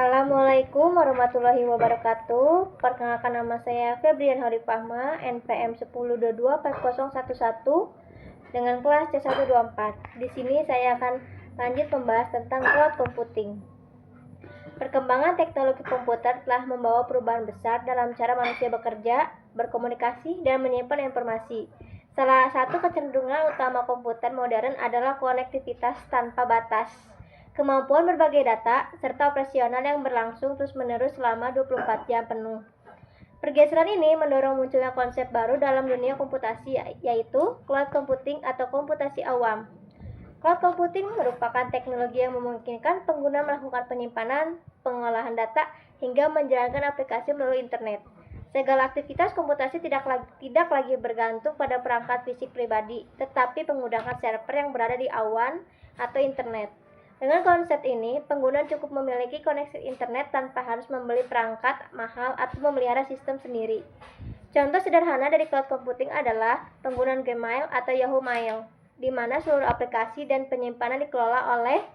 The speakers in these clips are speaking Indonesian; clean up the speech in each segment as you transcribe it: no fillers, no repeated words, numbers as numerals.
Assalamualaikum warahmatullahi wabarakatuh. Perkenalkan, nama saya Febrian Horifahma, NPM 10224011 dengan kelas C124. Di sini saya akan lanjut membahas tentang cloud computing. Perkembangan teknologi komputer telah membawa perubahan besar dalam cara manusia bekerja, berkomunikasi, dan menyimpan informasi. Salah satu kecenderungan utama komputer modern adalah konektivitas tanpa batas, kemampuan berbagai data, serta operasional yang berlangsung terus-menerus selama 24 jam penuh. Pergeseran ini mendorong munculnya konsep baru dalam dunia komputasi, yaitu cloud computing atau komputasi awam. Cloud computing merupakan teknologi yang memungkinkan pengguna melakukan penyimpanan, pengolahan data, hingga menjalankan aplikasi melalui internet. Segala aktivitas komputasi tidak lagi bergantung pada perangkat fisik pribadi, tetapi menggunakan server yang berada di awan atau internet. Dengan konsep ini, pengguna cukup memiliki koneksi internet tanpa harus membeli perangkat mahal atau memelihara sistem sendiri. Contoh sederhana dari cloud computing adalah penggunaan Gmail atau Yahoo Mail, di mana seluruh aplikasi dan penyimpanan dikelola oleh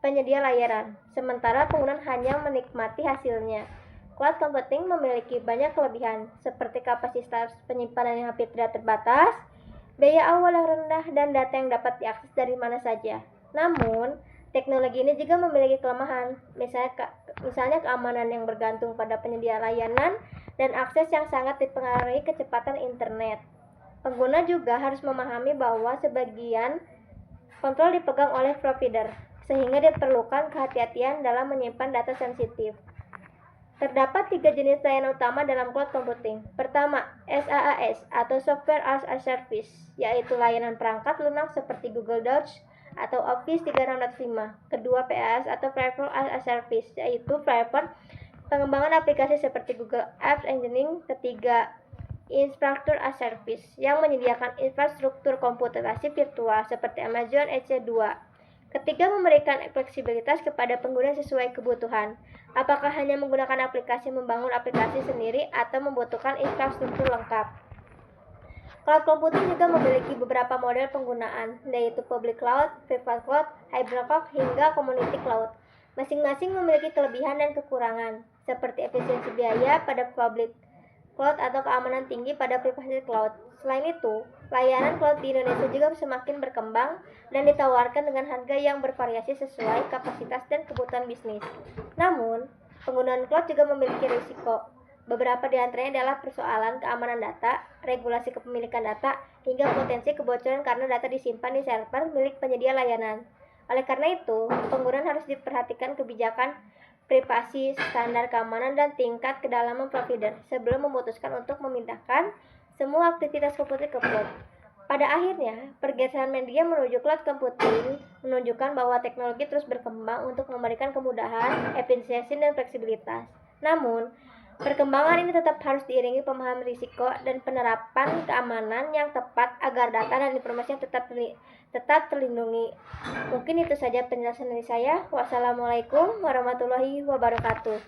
penyedia layanan, sementara pengguna hanya menikmati hasilnya. Cloud computing memiliki banyak kelebihan, seperti kapasitas penyimpanan yang hampir tidak terbatas, biaya awal yang rendah, dan data yang dapat diakses dari mana saja. Namun, teknologi ini juga memiliki kelemahan, misalnya keamanan yang bergantung pada penyedia layanan dan akses yang sangat dipengaruhi kecepatan internet. Pengguna juga harus memahami bahwa sebagian kontrol dipegang oleh provider, sehingga diperlukan kehati-hatian dalam menyimpan data sensitif. Terdapat 3 jenis layanan utama dalam cloud computing. Pertama, SaaS atau Software as a Service, yaitu layanan perangkat lunak seperti Google Docs atau Office 365. Kedua, PaaS atau Platform as a Service, yaitu platform pengembangan aplikasi seperti Google Apps Engine. Ketiga, Infrastructure as a Service, yang menyediakan infrastruktur komputasi virtual seperti Amazon EC2. Ketiga, memberikan fleksibilitas kepada pengguna sesuai kebutuhan. Apakah hanya menggunakan aplikasi membangun aplikasi sendiri atau membutuhkan infrastruktur lengkap. Cloud computing juga memiliki beberapa model penggunaan, yaitu public cloud, private cloud, hybrid cloud, hingga community cloud. Masing-masing memiliki kelebihan dan kekurangan, seperti efisiensi biaya pada public cloud atau keamanan tinggi pada private cloud. Selain itu, layanan cloud di Indonesia juga semakin berkembang dan ditawarkan dengan harga yang bervariasi sesuai kapasitas dan kebutuhan bisnis. Namun, penggunaan cloud juga memiliki risiko. Beberapa di antaranya adalah persoalan keamanan data, regulasi kepemilikan data, hingga potensi kebocoran karena data disimpan di server milik penyedia layanan. Oleh karena itu, pengguna harus diperhatikan kebijakan privasi, standar keamanan, dan tingkat kedalaman provider sebelum memutuskan untuk memindahkan semua aktivitas komputer ke cloud. Pada akhirnya, pergeseran media menuju cloud computing menunjukkan bahwa teknologi terus berkembang untuk memberikan kemudahan, efisiensi, dan fleksibilitas. Namun, perkembangan ini tetap harus diiringi pemahaman risiko dan penerapan keamanan yang tepat agar data dan informasi tetap terlindungi. Mungkin itu saja penjelasan dari saya. Wassalamualaikum warahmatullahi wabarakatuh.